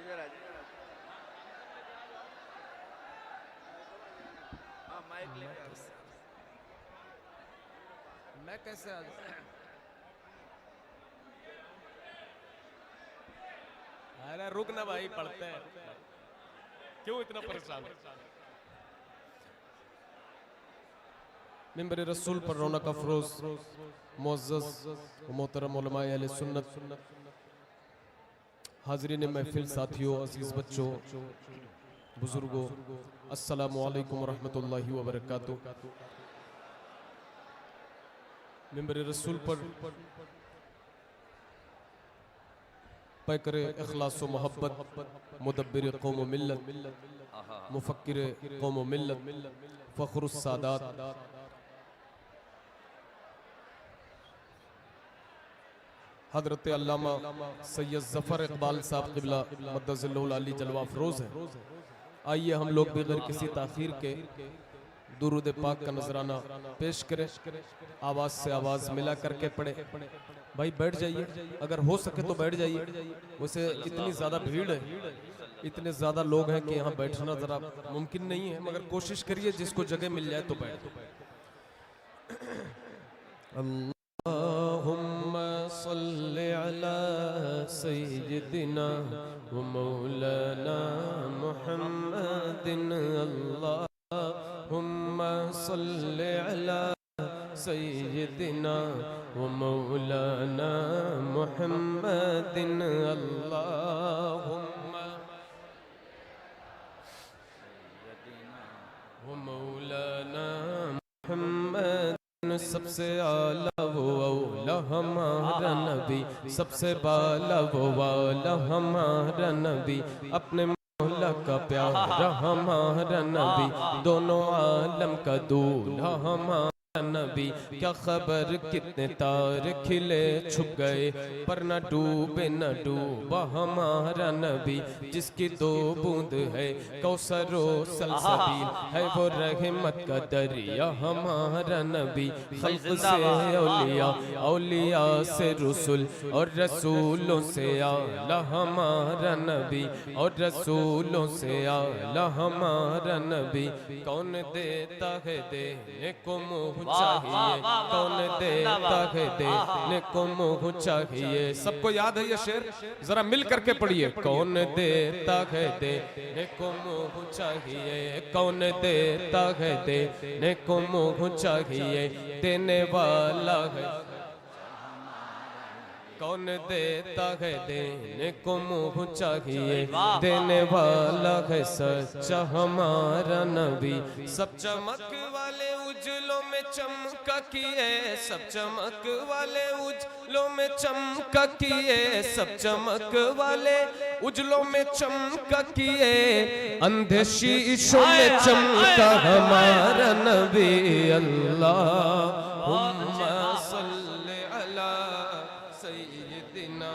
इधर आ जाओ। हाँ माइक लेके आ जाओ। मैं कैसे आ अरे रुक ना भाई, पढ़ते हैं, क्यों इतना परेशान? मिंबर रसूल पर रौनक अफरोज मुअज़्ज़ज़ मोहतरम उलमाए अहले सुन्नत, हाज़रीन महफिल, साथियों, अजीज बच्चों, बुजुर्गों, अस्सलामु अलैकुम रहमतुल्लाहि व बरकातुहू। मिंबर रसूल पर पैकर इखलास व मोहब्बत, मुदब्बिर कौम व मिल्लत, मुफक्किर कौम व मिल्लत, फ़ख्रुस सादात, हजरत अल्लामा सैयद ज़फ़र इकबाल साहब क़िबला मद्दज़िल्लहुल आली जलवा अफरोज़ हैं। आइए हम लोग बगैर किसी ताख़ीर के दुरूद पाक का नजराना पेश करें, आवाज़ से आवाज़ मिला करके पढ़े। भाई बैठ जाइए, अगर हो सके तो बैठ जाइए। वैसे इतनी ज़्यादा भीड़ है, इतने ज़्यादा लोग हैं कि यहाँ बैठना ज़रा मुमकिन नहीं है, मगर कोशिश करिए जिसको जगह मिल जाए तो बैठ। अल्लाहुम्मा सल्लि अला सय्यिदिना व मौलाना मुहम्मदिन। अल्लाहुम्मा सल्लि अला सय्यिदिना व मौलाना मुहम्मदिन। अल्लाहुम्मा व मौलाना मुहम्मद। सबसे आला वो औला हमारा नबी, सबसे बाला वो वाला हमारा नबी, अपने मौला का प्यारा हमारा नबी, दोनों आलम का दूल्हा हमारा नबी। क्या खबर कितने तारे खिले छुप गए, पर न डूबे न डूबा हमारा नबी, जिसकी दो बूंद है कौसरो सलसबील, है वो रहमत का दरिया हमारा नबी। खल्क से औलिया, औलिया से रसूल, और रसूलों से आला हमारा नबी, और रसूलों से आला हमारा नबी। कौन देता है देने को मुँह चाहिए, कौन देता है देने को मुँह चाहिए। सबको याद है ये शेर, जरा मिल करके पढ़िए। कौन देता है देने को मुँह चाहिए, कौन देता है देने को मुँह चाहिए, देने वाला है। कौन देता है देने को मुँह चाहिए, देने वाला है सच्चा हमारा नबी। सब चमक वाले उजलों में चमका किए, सब चमक वाले उजलों में चमका किए, सब चमक वाले उजलों में चमका किए, अंधे शीशों में चमका हमारा नबी। अल्लाहुम्मा सल्लि अला सय्यिदिना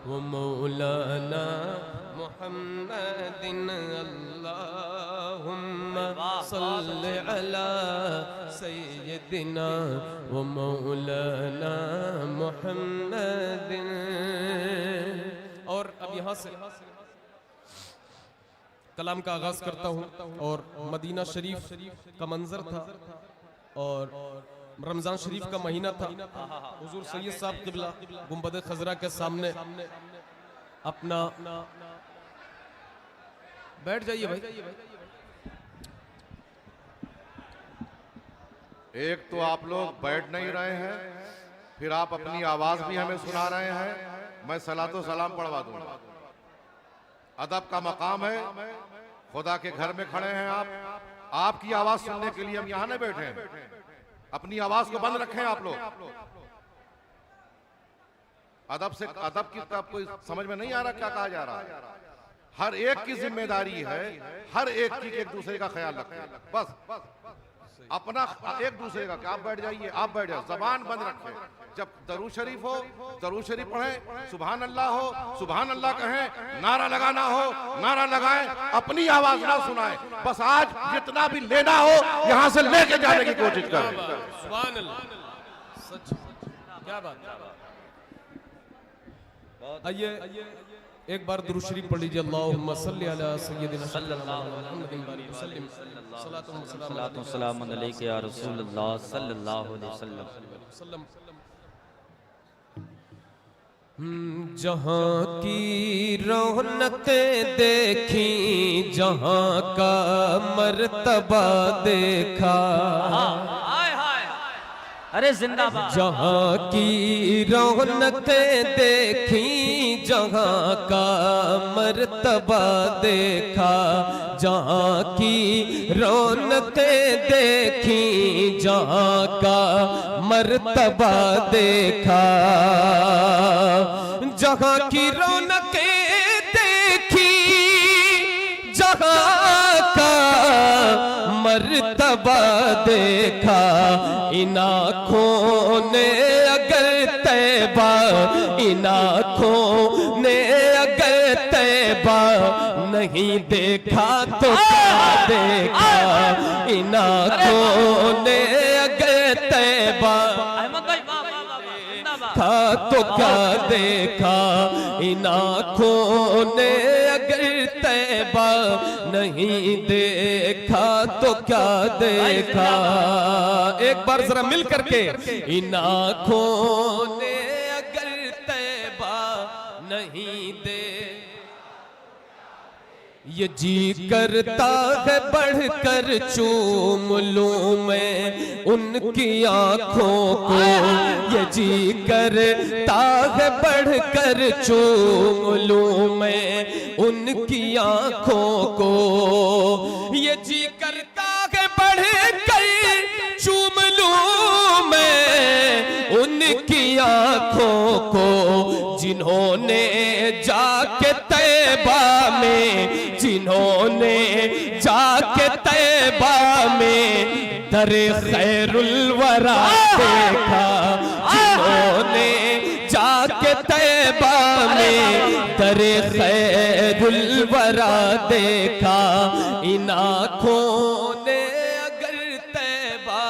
व मौलाना मुहम्मदिन। अल्लाहुम्मा सल्लि अला सय्यिदिना व मौलाना मुहम्मदिन। और अब यहाँ से कलाम का आगाज करता हूँ। और मदीना शरीफ का मंजर था और रमजान शरीफ का महीना था। हुजूर सैयद साहब क़िबला गुंबद खजरा के सामने अपना बैठ जाइए भाई। एक तो आप लोग बैठ नहीं रहे हैं, फिर आप अपनी आवाज भी हमें सुना रहे हैं। मैं सलातो सलाम पढ़वा दूंगा। अदब का मकाम है, खुदा के घर में खड़े हैं आप, आपकी आवाज सुनने के लिए हम यहाँ नहीं बैठे हैं। अपनी आवाज को बंद रखें आप लोग। अदब से, अदब की तरफ कोई समझ में नहीं आ रहा क्या कहा जा रहा है। हर एक की जिम्मेदारी है, हर एक की एक दूसरे का ख्याल रखें। बस अपना एक दूसरे का, आप बैठ जाइए, आप बैठ जाइए, जबान बंद रखें। जब दरूद शरीफ हो, दरूद शरीफ पढ़ें, सुभान अल्लाह हो, सुभान अल्लाह कहें, नारा लगाना हो, नारा लगाएं, अपनी आवाज ना सुनाएं। बस आज जितना भी लेना हो यहां से लेके जाने की कोशिश करें। सुभान अल्लाह, सच क्या बात। आइए एक बार दुरूद शरीफ पढ़ लीजिए। अल्लाहुम्मा सल्ली अला सय्यिदिना सल्लल्लाहु अलैहि वसल्लम सल्लल्लाहु सल्लल्लाहु सलाम अलैका या रसूलल्लाह सल्लल्लाहु अलैहि वसल्लम। जहाँ की रौनकें देखी, जहाँ का मर्तबा देखा, अरे जिंदाबाद। जहाँ की रौनकें देखी, जहाँ का मर्तबा देखा, जहाँ की रौनकें देखी, जहाँ का मर्तबा देखा, जहाँ की रौनकें देखी, जहाँ का मर्तबा देखा, इन आँखों ने अगर तैबा, इन आँखों ने अगर तैबा नहीं देखा तो क्या देखा, इन आँखों ने अगर तैबा था तो क्या देखा, इन आँखों ने अगर तैबा नहीं देखा तो क्या देखा। एक बार जरा मिल करके, इन आँखों ने अगर तैबा नहीं दे, ये जी करता है बढ़कर चूम लूं मैं उनकी आँखों को, ये जी करता है बढ़कर चूम लूं मैं उनकी आँखों को, ये जी करता है बढ़कर चूम लूं मैं उनकी आँखों को, जिन्होंने जाके तैबा में, जिन्होंने जाके तैबा में दरे खैरुल वरा देखा, जिन्होंने जाके तैबा में दरे खैरुल वरा देखा, इन आँखों ने अगर तैबा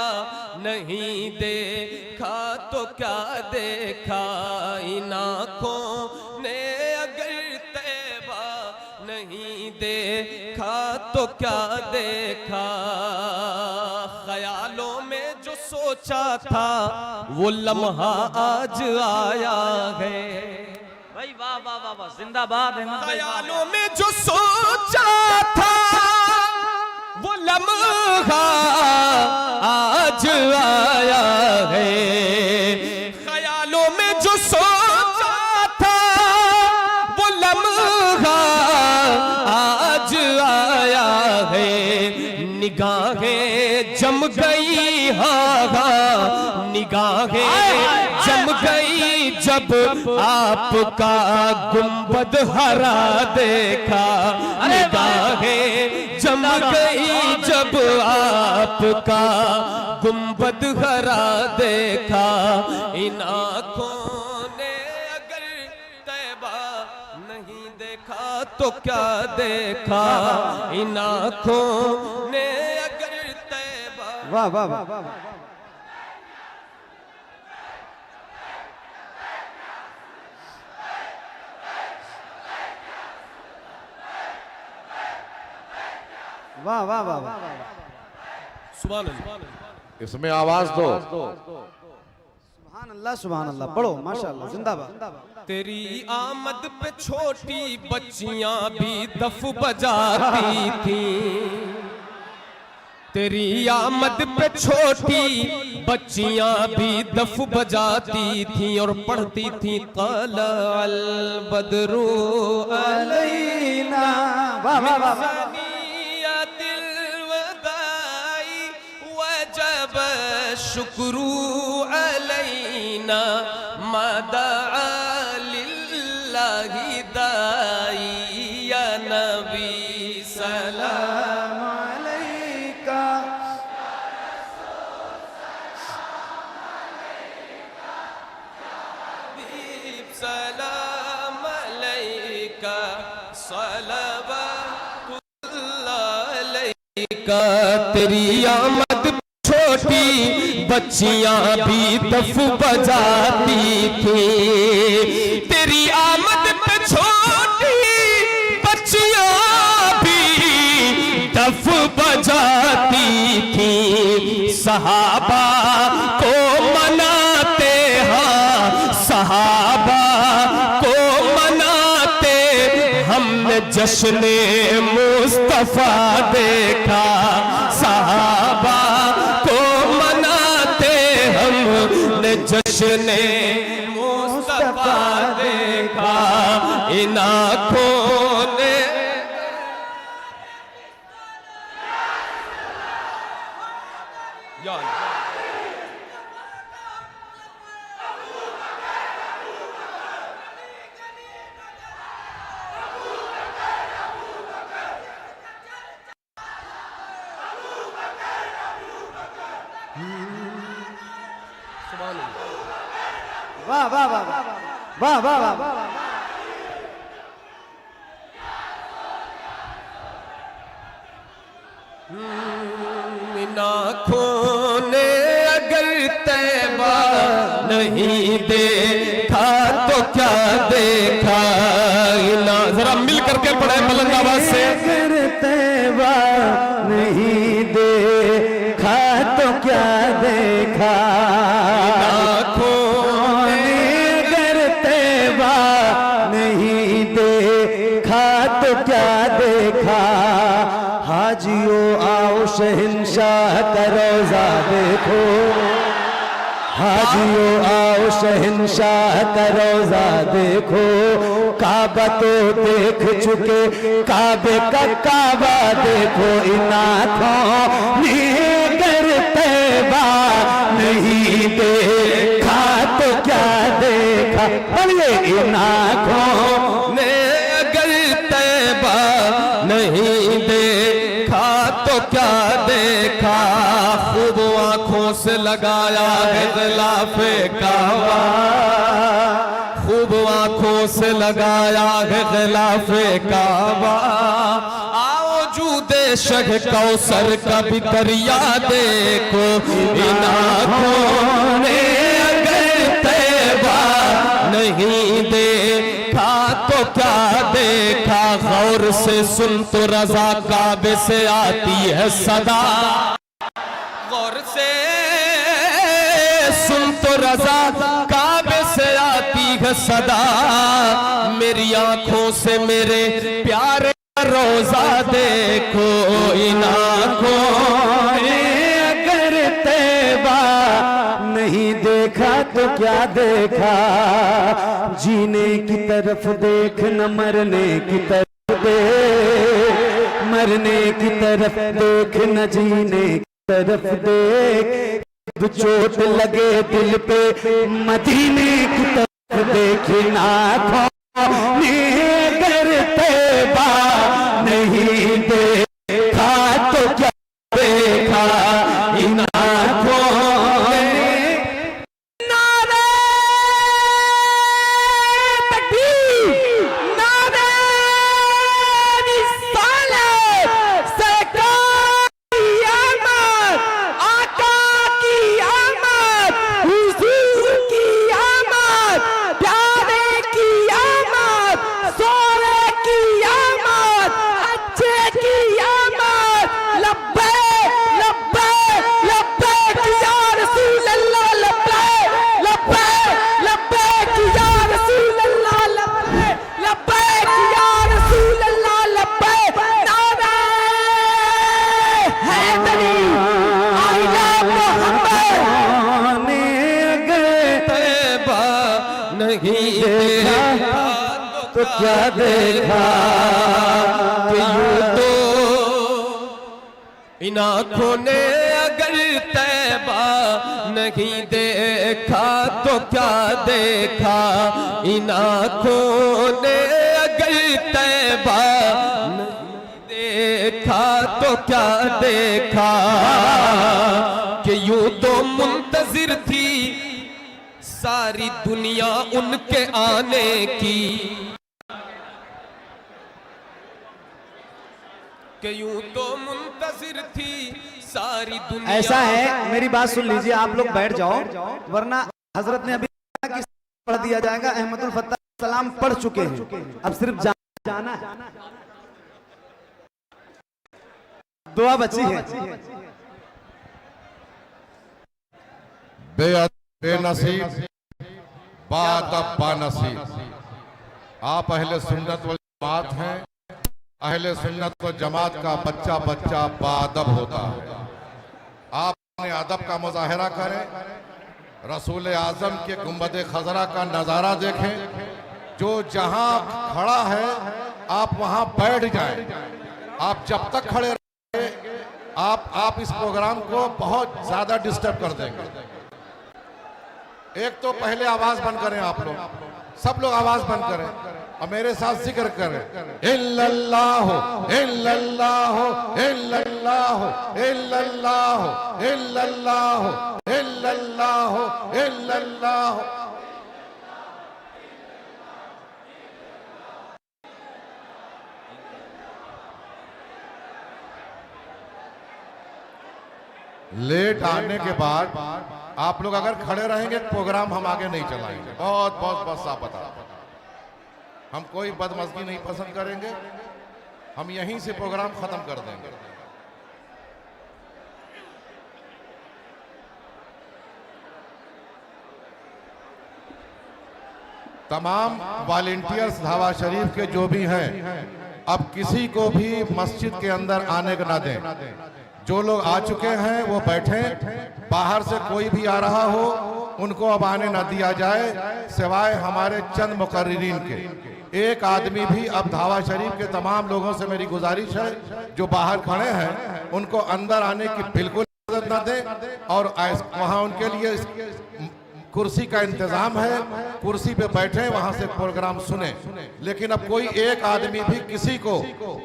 नहीं देखा तो क्या देखा, इन आँखों ने अगर तैबा नहीं देखा तो क्या देखा। ख्यालों में जो सोचा था वो लम्हा आज आया है, भाई वाह वाह वाह वाह, जिंदाबाद अहमद भाई। ख्यालों में जो सोचा था वो लम्हा आज आया है, ख्यालों में जो सोचा था वो लम्हा आज आया है, निगाहें जम गई, हाँ निगाहें जम गई जब आपका गुंबद हरा देखा, निगाहें जम गई जब आपका गुंबद हरा देखा, इन आँखों ने अगर तैबा नहीं देखा तो क्या देखा, इन आँखों ने अगर तैबा। वाह वाह वाह, वाह वाह वाह वाह, सुभान अल्लाह। इसमें आवाज दो। सुभान अल्लाह सुभान अल्लाह, पढ़ो माशाअल्लाह, जिंदाबाद। तेरी आमद पे छोटी बच्चियां भी दफ बजाती थी, तेरी आमद पे छोटी बच्चियां भी दफ बजाती थी और पढ़ती थी तला अल बदरू अलैना, वाह वाह वाह, वजब शुक्रू अलैना मदा लिल्लाहि दाई या नबी सलाम अलैका, सलाम अलैका सलवातुल्लाह अलैका। तेरी आमद छोटी बच्चियां भी दफ बजाती थी, तेरी आमद पे छोटी सफ बजाती थी, सहाबा को मनाते, हाँ सहाबा को मनाते, हमने जश्न मुस्तफा देखा, सहाबा को मनाते हमने जश्न मुस्तफा देखा, इन आँखों ने वाह वाह वाह वाह वाह वाह वाह। इन आँखों ने अगर तैबा नहीं देखा तो क्या देखा, जरा मिल करके पढ़े बुलंद आवाज से। अगर तैबा नहीं देखा तो क्या देखा, आँखों ने अगर तैबा नहीं देखा तो क्या देखा, हाजियो आओ शहंशाह का रोजा देखो, हाजियो आओ शहंशाह का रोजा देखो, काबा तो देख चुके काबे का काबा देखो, इन आँखों ने अगर तैबा नहीं देखा तो क्या देखा, बोलिए इन आँखों ने अगर तैबा नहीं देखा तो क्या देखा, खूब आंखों से लगाया है गिलाफे काबा, खूब आंखों से लगाया है गिलाफे काबा, आओ जूदे शह कौसर का भी दरिया देखो, इन आँखों ने अगर तैबा नहीं देखा तो क्या देखा, गौर से सुन तो रजा काबे से आती है सदा, गौर से सुन तो रजा काबे से आती है सदा, मेरी आंखों से मेरे प्यारे रोजा देखो, इन आंखों ने अगर तैबा नहीं देखा तो क्या देखा, जीने की तरफ देख न मरने की तरफ देख, मरने की तरफ देख न जीने की तरफ देख, चोट लगे दिल पे मदीने की तरफ देख, ना अगर तैबा नहीं देखा तो क्या देखा, इन आँखों ने नारे तकबीर, नारे रिसालत, सरकार की आमद, आका की आमद, हुजूर की आमद, प्यारे की आमद, सोरे की आमद, अच्छे की आमद, लब्बैक लब्बैक लब्बैक या रसूल अल्लाह, लब्बैक लब्बैक लब्बैक या रसूल अल्लाह, लब्बैक लब्बैक या रसूल अल्लाह, लब्बैक, नारे हैदरी आइला मोहम्मद ने अगर तैबा नहीं देखा तो क्या देखा, कि यूं तो इन आँखों ने अगर तैबा नहीं देखा तो क्या देखा, इन आँखों ने अगर तैबा नहीं देखा तो क्या देखा, कि यूं तो मुंतजिर थी सारी दुनिया उनके आने की, कि यूं तो मुंतजिर थी सारी दुनिया। ऐसा है, मेरी बात सुन लीजिए, आप लोग बैठ जाओ, वरना हजरत ने अभी कहा कि पढ़ दिया जाएगा, अहमदुल फत्ताह सलाम पढ़ चुके हैं, अब सिर्फ जाना है। दुआ बची है। बेनसीब बादब बानसीब। आप अहले सुन्नत वल जमात हैं। अहले सुन्नत वल जमात का बच्चा बच्चा बादब होता है। आप अपने अदब का मुजाहरा करें। रसूल आजम के गुंबद खजरा का नज़ारा देखें। जो जहां खड़ा है आप वहां बैठ जाएं। आप जब तक खड़े रहे आप इस प्रोग्राम को बहुत ज्यादा डिस्टर्ब कर देंगे। एक तो पहले आवाज बंद करें, आप लोग सब लोग आवाज बंद करें और मेरे साथ जिक्र करें, इल्लल्लाहु इल्लल्लाहु इल्लल्लाहु इल्लल्लाहु इल्लल्लाहु इल्लल्लाहु इल्लल्लाहु। लेट आने के बाद आप लोग अगर खड़े रहेंगे प्रोग्राम हम आगे नहीं चलाएंगे। बहुत बहुत बहुत साफ बता, हम कोई बदमज़गी नहीं पसंद करेंगे। हम यहीं से प्रोग्राम खत्म कर देंगे। तमाम वॉलंटियर्स धावा शरीफ के जो भी हैं, अब किसी को भी मस्जिद के अंदर आने को ना दें। जो लोग आ चुके हैं वो बैठें। बाहर से कोई भी आ रहा हो उनको अब आने ना दिया जाए, सिवाय हमारे चंद मुकर्रिरीन के। एक आदमी भी अब धावा शरीफ के तमाम लोगों से मेरी गुजारिश है, जो बाहर खड़े हैं उनको अंदर आने की बिल्कुल इजाजत न दें। और वहाँ उनके लिए कुर्सी का इंतजाम है, कुर्सी पे बैठे वहां से प्रोग्राम सुने। लेकिन अब कोई एक आदमी भी किसी को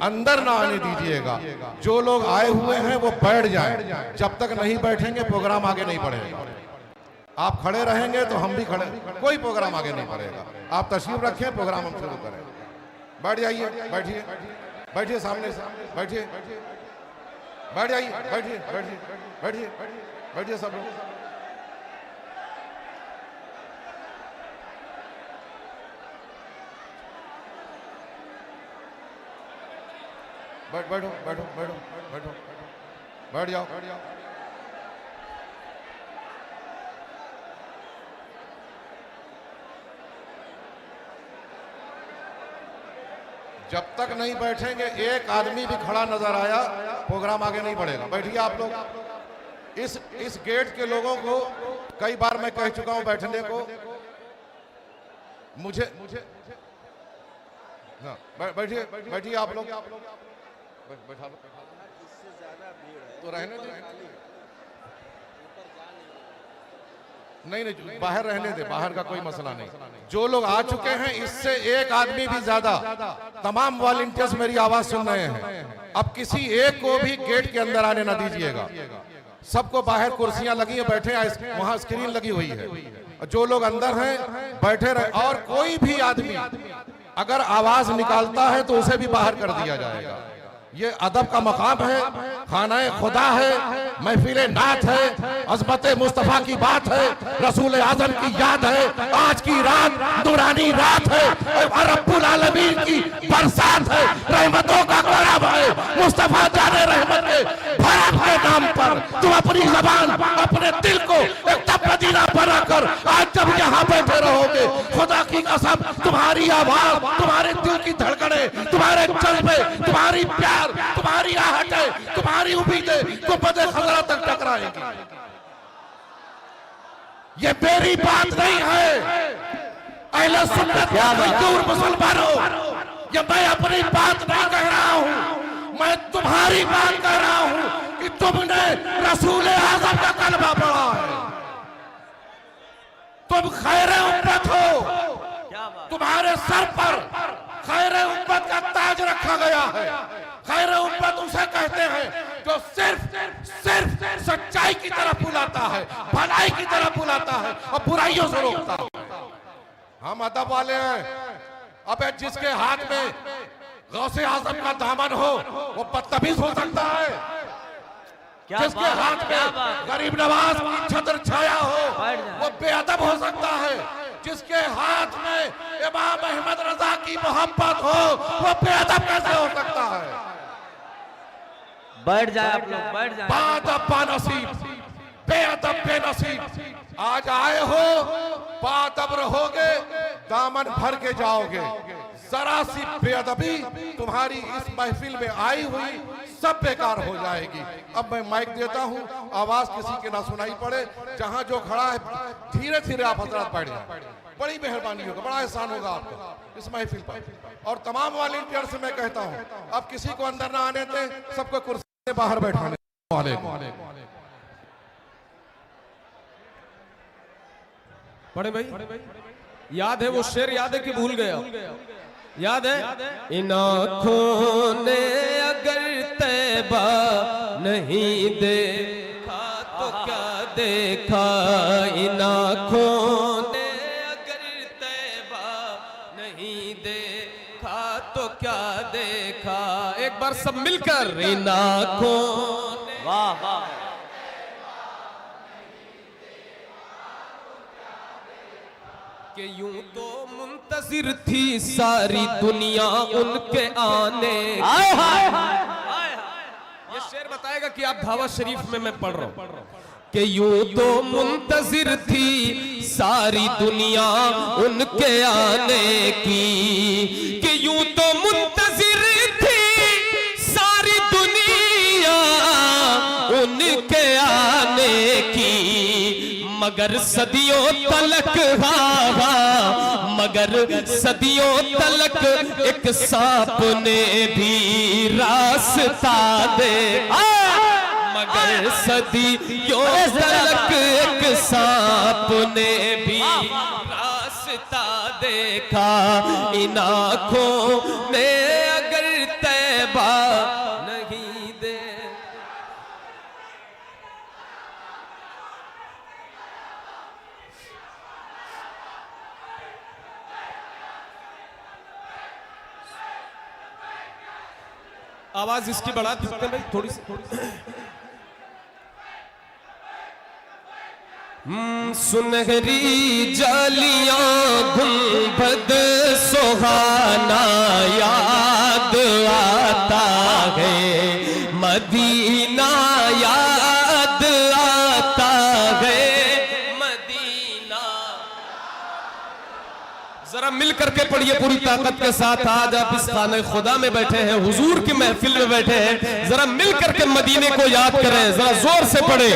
अंदर ना आने दीजिएगा। जो लोग आए हुए हैं वो बैठ जाएं। जब तक नहीं बैठेंगे प्रोग्राम आगे नहीं बढ़ेगा। आप खड़े रहेंगे तो हम भी खड़े, कोई प्रोग्राम आगे नहीं बढ़ेगा। आप तशरीफ रखें, प्रोग्राम हम शुरू करें। बैठ जाइए, बैठिए, बैठिए, सामने बैठिए, बैठ जाइए, बैठिए, बैठिए, बैठिए, बैठिए सब लोग। बैठो बैठो बैठो बैठो, बैठ जाओ। जब तक नहीं बैठेंगे, एक आदमी भी खड़ा नजर आया, प्रोग्राम आगे नहीं बढ़ेगा। बैठिए आप लोग। इस गेट के लोगों को कई बार मैं कह चुका हूं बैठने को। मुझे बैठिए, बैठिए आप लोग, बैठा लो। तो रहने दे, नहीं, बाहर रहने दे, बाहर का कोई मसला नहीं। जो लोग आ चुके हैं इससे एक आदमी भी ज्यादा, तमाम वॉलंटियर्स मेरी आवाज सुन रहे हैं। अब किसी एक को भी गेट के अंदर आने ना दीजिएगा। सबको बाहर कुर्सियां लगी हैं, बैठे, वहां स्क्रीन लगी हुई है। जो लोग अंदर हैं बैठे रहे। और कोई भी आदमी अगर आवाज निकालता है तो उसे भी बाहर कर दिया जाएगा। ये अदब का मकाम है, खानाए खुदा है, महफिल नात है, अज़मत मुस्तफ़ा की बात है, रसूल आज़म की याद है। आज की रात नूरानी रात है, रब्बुल आलमीन की बरसात है, रहमतों का करम है। मुस्तफ़ा जाने रहमत के भरम के नाम पर तुम अपनी ज़बान, अपने दिल को एक तब मदीना बनाकर आज जब यहाँ बैठे रहोगे, खुदा की कसम तुम्हारी आवाज, तुम्हारे दिल की धड़कने, तुम्हारे जज्बे, तुम्हारी प्यार, तुम्हारी आहटें, तुम्हारी उम्मीदें गुंबद खजरा तक टकराएंगी। ये मेरी बात नहीं है, अहले सुन्नत मजदूर मुसलमानों, ये मैं अपनी बात नहीं कह रहा हूं, मैं तुम्हारी बात कह रहा हूं कि तुमने रसूल आज़म का कलमा पढ़ा है। तुम खैरे उम्मत हो, तुम्हारे सर पर खैरे उम्मत का ताज रखा गया है। खैरे उम्मत उसे कहते हैं जो सिर्फ सच्चाई की तरफ बुलाता है, भलाई की तरफ बुलाता है और बुराइयों से रोकता है। हम अदब वाले हैं। अब जिसके हाथ में गौसे आज़म का दामन हो वो बदतमीज हो सकता है। जिसके हाथ में गरीब नवाज की छत्र छाया हो वो बेअदब हो सकता है। जिसके हाथ में इमाम अहमद रजा की मोहब्बत हो वो बेअदब कैसे हो सकता है? बैठ जाए आप लोग, बैठ जाए। बाअदब बानसीब, बेअदब बेनसीब, आज आए हो बाअदब रहोगे, दामन भर के जाओगे। जरा सी बेअदबी तुम्हारी इस महफिल में आई हुई सब बेकार हो जाएगी। अब मैं माइक देता हूं, आवाज किसी के ना सुनाई पड़े। जहां जो खड़ा है धीरे धीरे आप हजरत बैठ जाए, बड़ी मेहरबानी होगा, बड़ा एहसान होगा आपको इस महफिल पर। और तमाम वॉलंटियर से मैं कहता हूं, अब किसी को अंदर ना आने दें, सबको कुर्सी से बाहर बैठाने। पढ़े भाई, याद है वो शेर, याद है कि भूल गया? याद है? इन आँखों ने अगर तैबा नहीं देखा तो क्या देखा, इन आँखों ने अगर तैबा नहीं देखा तो क्या देखा। एक बार सब मिलकर, इन आँखों ने, वाह वाह, कि यूं तो मुंतजिर थी सारी दुनिया उनके आने की। ये शेर बताएगा कि आप धावा शरीफ में मैं पढ़ रहा हूं कि यूं तो मुंतजिर थी सारी दुनिया उनके आने की, कि यूं तो मुंतजिर थी सारी दुनिया उनके आने की, मगर सदियों तलक, मगर सदियों तलक एक सांप ने भी रास्ता दे, मगर सदियों तलक एक सांप ने भी रास्ता देखा। इन आँखों ने अगर तैबा नहीं दे, आवाज इसकी बढ़ा सकते हैं भाई थोड़ी सी? सुनहरी जालियां गुंबद सुहाना याद आता है, मदीना याद आता है, मदीना। जरा मिल करके पढ़िए पूरी ताकत के साथ। आज आप इस खाने खुदा में बैठे हैं, हुजूर की महफिल में बैठे हैं, जरा मिल करके मदीने को याद करें, जरा जोर से पढ़े,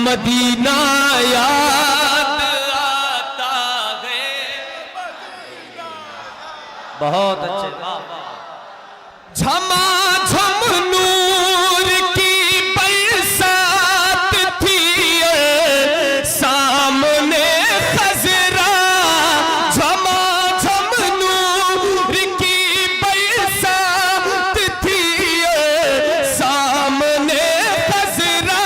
मदीना याद आता है। बहुत अच्छे, वाह वाह। झमाझम नूर की बरसात थी सामने खजरा, झमाझम नूर की बरसात थी सामने खजरा,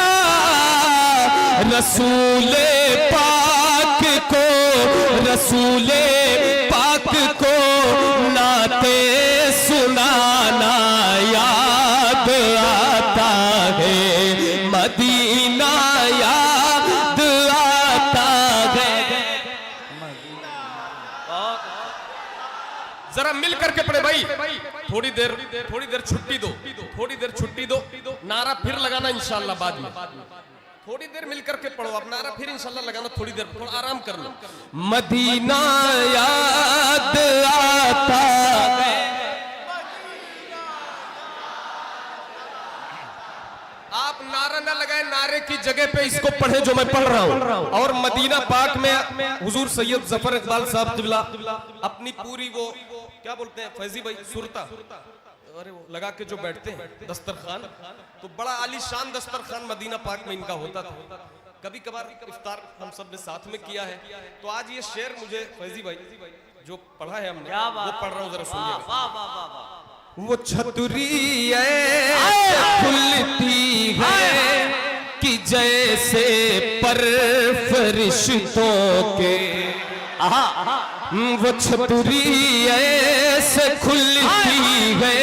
रसूले पाक को, रसूले पाक को नाते सुनाना याद आता है, मदीना याद आता है। जरा मिल करके पढ़े भाई, थोड़ी देर छुट्टी दो, थोड़ी देर छुट्टी दो, नारा फिर लगाना इंशाल्लाह बाद में। थोड़ी देर मिल करके पढ़ो, अब नारा फिर इंशाल्लाह लगाना, थोड़ी देर थोड़ा आराम कर लो। मदीना याद आता है, आप नारा ना लगाए, नारे की जगह पे इसको पढ़े जो मैं पढ़ रहा हूँ। और मदीना पाक में हुजूर सैयद जफर इकबाल साहब तिबला अपनी पूरी वो क्या बोलते हैं फैजी भाई, सुरता, अरे वो लगा के जो बैठते हैं दस्तरखान, तो बड़ा आलीशान दस्तरखान मदीना पाक में इनका होता था। कभी कभार इफ्तार हम सब ने साथ में किया है। तो आज ये शेर मुझे फैजी भाई जो पढ़ा है हमने, वो पढ़ रहा हूँ, जरा सुनिए। वो छतरी खुलती है कि जैसे पर फरिश्तों के, वो छतरी ऐसे खुलती है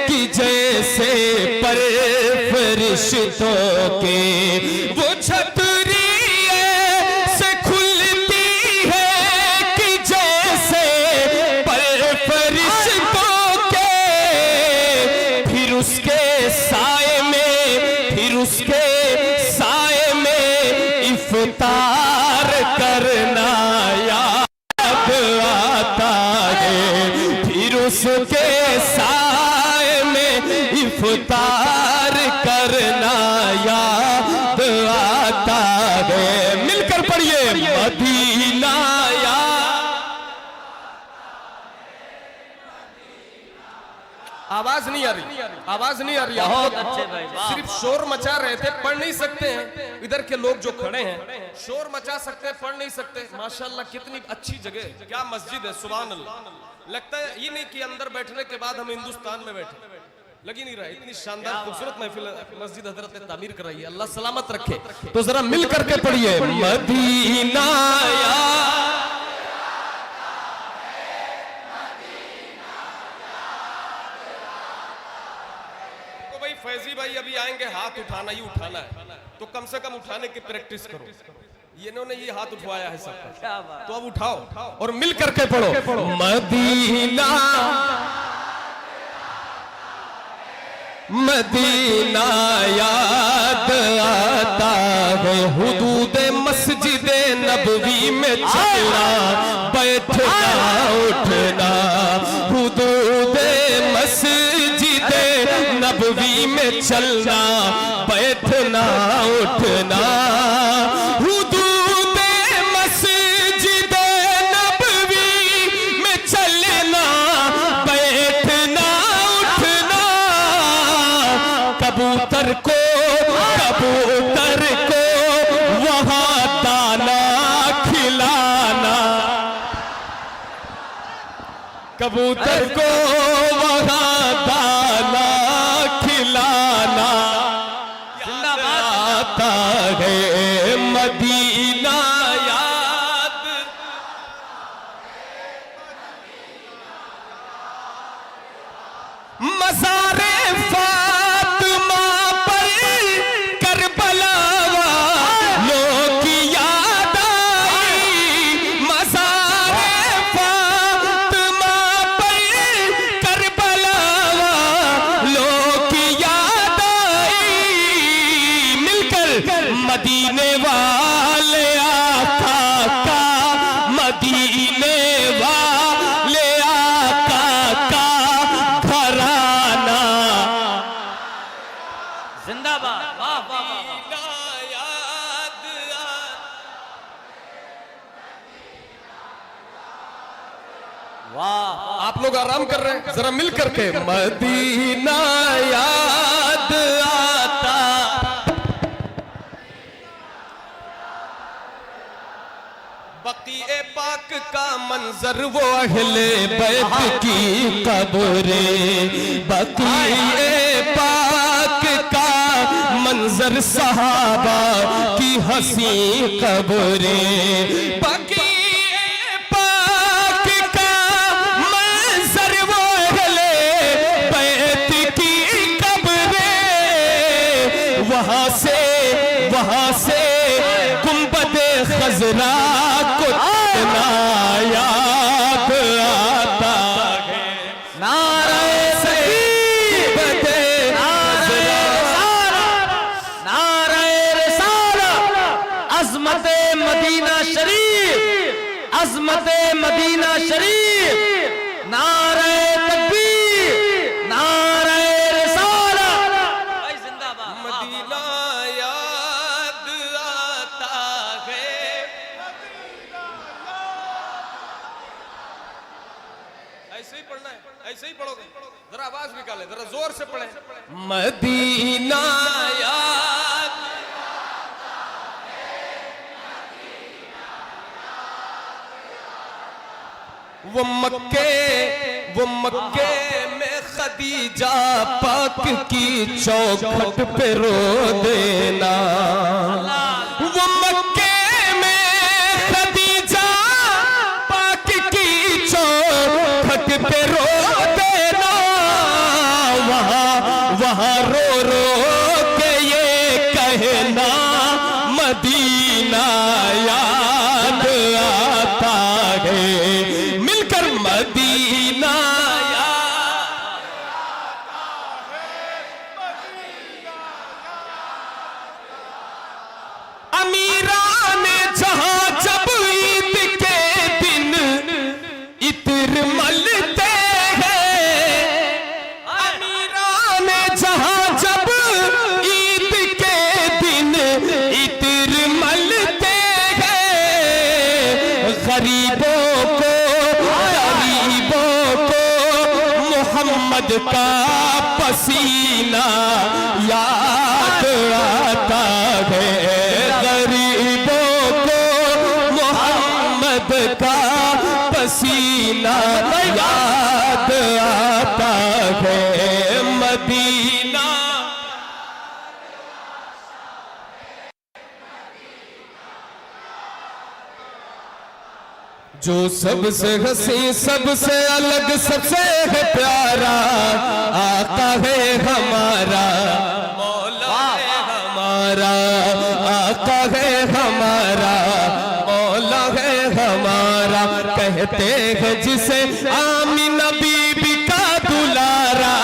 कि जैसे पर फरिश्तों के, वो छतरी ऐसे खुलती है कि जैसे पर फरिश्तों के, फिर उसके साए में इफ्तार करना याद आता है, फिर उसके साए में इफ्तार करना याद आता है। मिलकर पढ़िए मदीना आवाज नहीं आ रही, आवाज नहीं आ रही। बहुत अच्छे भाई, वाह। सिर्फ शोर मचा रहे थे, पढ़ नहीं सकते हैं। इधर के लोग जो खड़े हैं शोर मचा सकते हैं, पढ़ नहीं सकते। माशाल्लाह कितनी अच्छी जगह, क्या मस्जिद है, सुभान अल्लाह। लगता है ये नहीं कि अंदर बैठने के बाद हम हिंदुस्तान में बैठे, लगी नहीं रहा। इतनी शानदार खूबसूरत महफिल मस्जिद हजरत ने तामीर कराई है, अल्लाह सलामत रखे। तो जरा मिल करके पढ़िए मदीना फैजी भाई अभी आएंगे, हाथ उठाना ही उठाना है, तो कम से कम उठाने की प्रैक्टिस करो। इन्होंने ये हाथ उठवाया है सब, तो अब उठाओ और मिल करके पढ़ो मदीना मदीना याद आता है, हुदूद मस्जिद नबवी में चलना बैठना उठना, हुदूद मस्जिद नबवी में चलना बैठना उठना, हुदूद मस्जिद नबवी में चलना बैठना उठना, कबूतर को वहां दाना खिलाना, कबूतर को वहां दाना खिलाना याद आता है, मदीना याद मज़ारे फातिमा पर करबला वालों की याद आई, मज़ारे फातिमा पर करबला वालों की याद आई, मिलकर मदीने वाले आका का, मदीने वाले आका का घराना जिंदाबाद, वाह वाह वाह। वाह, आप लोग आराम कर रहे हैं, जरा मिल करके मदीना याद आता। बकीए पाक का मंजर वो अहले बैत की कब्रे, बकीए पाक का मंजर सहाबा की हंसी कब्रे, बकीए पाक का मंजर वो अहले बैत की कब्रे, वहां से गुंबदे खजरा को इतना याद आता है, नारे गुंबदे नारे रिसालत, अज़मते मदीना शरीफ, अज़मते मदीना शरीफ, नारे तकबीर, नारे रिसालत। भाई जिंदाबाद, मदीना याद आता है। ऐसे ही पढ़ना है, ऐसे ही पढ़ोगे, जरा आवाज निकाले, जरा जोर से पढ़े मदीना याद। वो मक्के में खदीजा पाक की चौखट पे रो देना, वो मक्के में खदीजा पाक की चौखट पे रो देना, वहाँ रो रो के ये कहना मदीना याद आता है, मिलकर मदीना मोहम्मद का पसीना याद आता है, गरीबों को मोहम्मद का पसीना याद आता है, मदीना जो सबसे हसी सबसे अलग सबसे है प्यारा आका है हमारा, मौला है हमारा, आका है हमारा, मौला है हमारा। कहते हैं जिसे आमीना बीबी का दुलारा,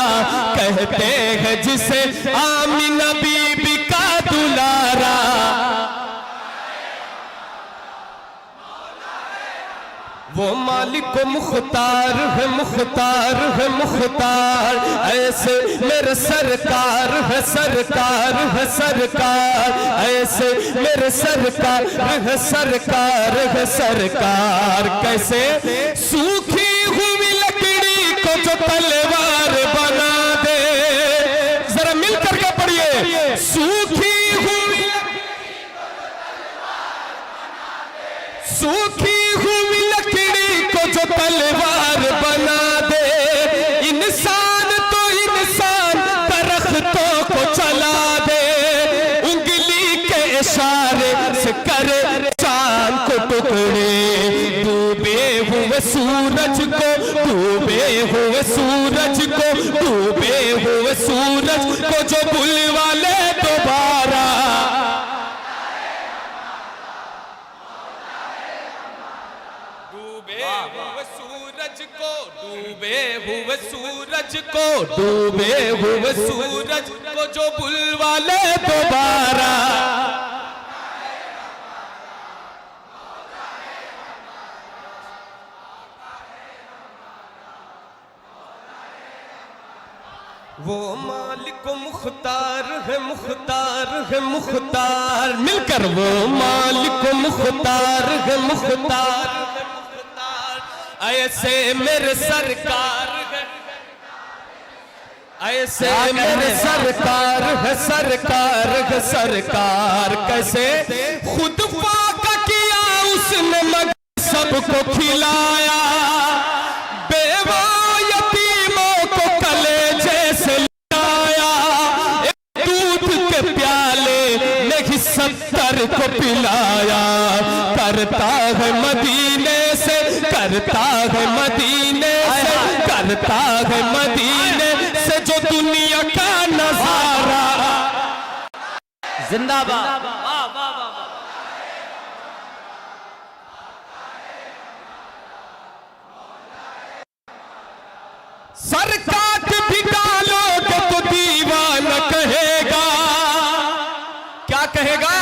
कहते हैं जिसे आमीना बीबी का दुलारा। वो मालिक मुख्तार है, मुख्तार है, मुख्तार ऐसे मेरे सरकार है, सरकार है, सरकार ऐसे मेरे सरकार है, सरकार है, सरकार। कैसे सूखी हुई लकड़ी को जो तलवार बना दे, जरा मिलकर के पढ़िए, सूखी हुई सूखी हुई लकड़ी को जो तलवार बना दे, इंसान तो इंसान दरख्तों को चला दे, उंगली के इशारे से करे चांद को टुकड़े, डूबे हुए सूरज को, डूबे हुए सूरज को, डूबे हुए सूरज को जो बुलवा ले दोबारा, डूबे हुए सूरज को, डूबे हुए सूरज को, डूबे हुए सूरज को जो बुलवा ले दोबारा। वो मालिक मुख्तार है, मुख्तार है, मुख्तार मिलकर वो मालिक मुख्तार है, मुख्तार है, मुख्तार ऐसे मेरे सरकार है, ऐसे मेरे सरकार है, सरकार है, सरकार। कैसे खुद फाका किया उसने मगर सबको खिलाया, बेवा यतीमों को कलेजे से लाया, दूध के प्याले में ही 70 को पिलाया। करता है मदीने से, करता है मदीने से, करता है मदीने से जो दुनिया का नजारा। जिंदाबाद। वाह वाह वाह वाह। सर काट भी डालोगे तो दीवाना कहेगा, क्या कहेगा,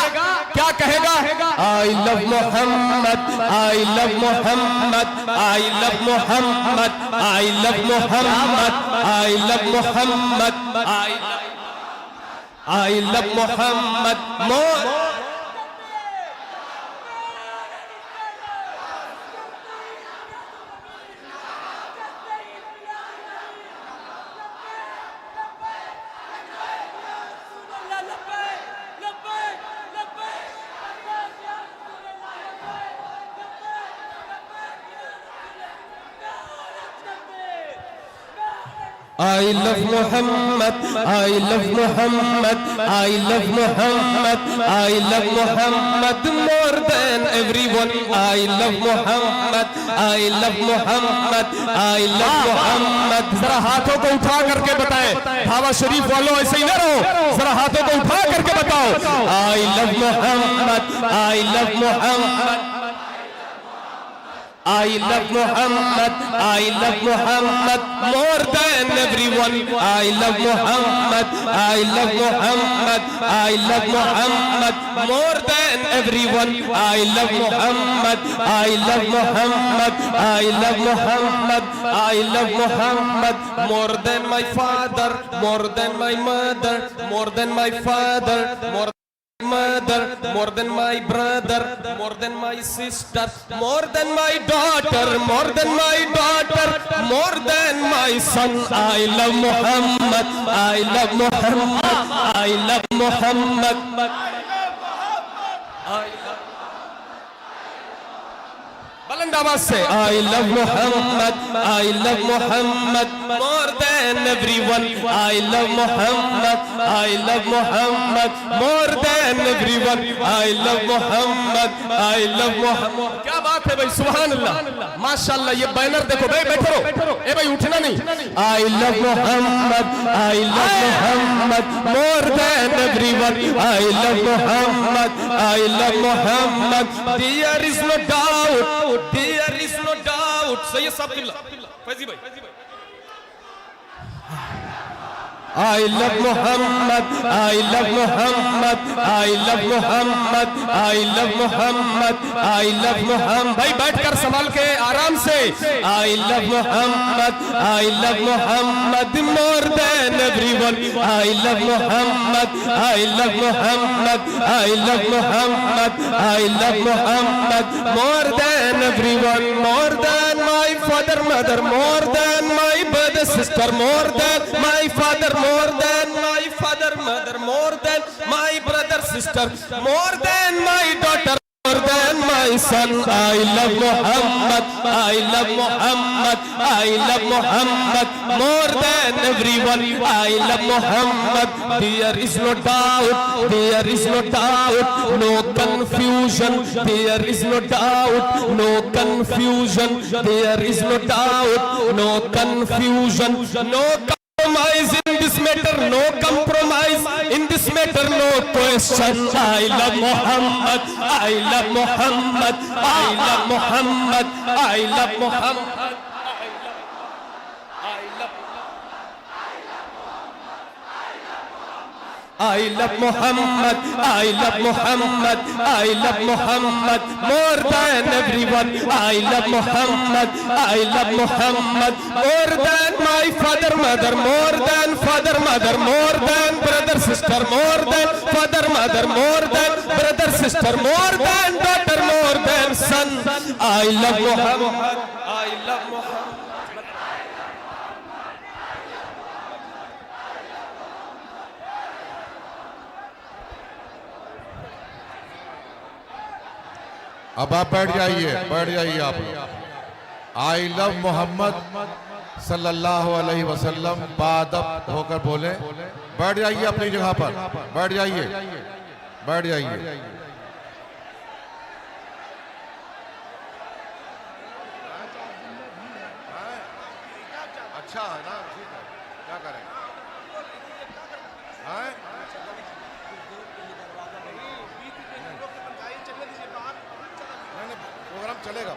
क्या कहेगा? I love Muhammad, I love Muhammad, I love Muhammad, I love Muhammad, I love Muhammad, I love Muhammad. I love Muhammad, I love Muhammad, I love Muhammad, I love Muhammad more than everyone. I love Muhammad, I love Muhammad, I love Muhammad. जरा हाथों को उठा करके बताएं, भावा शरीफ वालों ऐसे ही ना रहो, जरा हाथों को उठा करके बताओ। I love Muhammad, I love Muhammad, I love Muhammad, I love Muhammad more than everyone. I love Muhammad, I love Muhammad, I love Muhammad more than everyone. I love Muhammad, I love Muhammad, I love Muhammad, I love Muhammad more than my father, more than my mother, more than my father, more mother, more than my brother, more than my sister, more than my daughter, more than my daughter, more than my son. I love Muhammad, I love Muhammad, I love Muhammad. बुलंद आवाज से I love Muhammad, I love Muhammad more than everyone. I love Muhammad, I love Muhammad more than everyone. I love Muhammad, I love Muhammad. क्या बात है भाई, सुभान अल्लाह, माशाअल्लाह। ये बैनर देखो भाई, बैठो ए भाई, उठना नहीं। I love Muhammad, I love Muhammad more than everyone. I love Muhammad, I love Muhammad. There is no doubt, there is no doubt. सही सब किबला फैजी भाई। I love Muhammad, I love Muhammad, I love Muhammad, I love Muhammad, I love Muhammad. भाई बैठकर संभाल के आराम से। I love Muhammad, I love Muhammad more than everyone. I love Muhammad, I love Muhammad, I love Muhammad, I love Muhammad more than everyone. More than my father, mother, more than my brother, sister, more than my father, more than my father, mother, more than my brother, sister, more than my daughter, more than my son. I love Muhammad, I love Muhammad, I love Muhammad more than everyone. I love Muhammad. There is no doubt, there is no doubt, no confusion. There is no doubt, no confusion. There is no doubt, no confusion, no compromise in this matter, no compromise in this matter, no question. I love Muhammad, I love Muhammad, I love Muhammad, I love Muhammad. I love Muhammad, I love Muhammad, I love Muhammad more than everyone. I love Muhammad, I love Muhammad more than my father, mother, more than father, mother, more than brother, sister, more than father, mother, more than brother, sister, more than daughter, more than son. I love Muhammad, I love Muhammad. अब आप बैठ जाइए आप। आई love Mohammad सल्लल्लाहु अलैहि वसल्लम बादब होकर बोले। बैठ जाइए अपनी जगह पर, बैठ जाइए, बैठ जाइए। अच्छा है ना, ठीक है, क्या करें? प्रोग्राम चलेगा।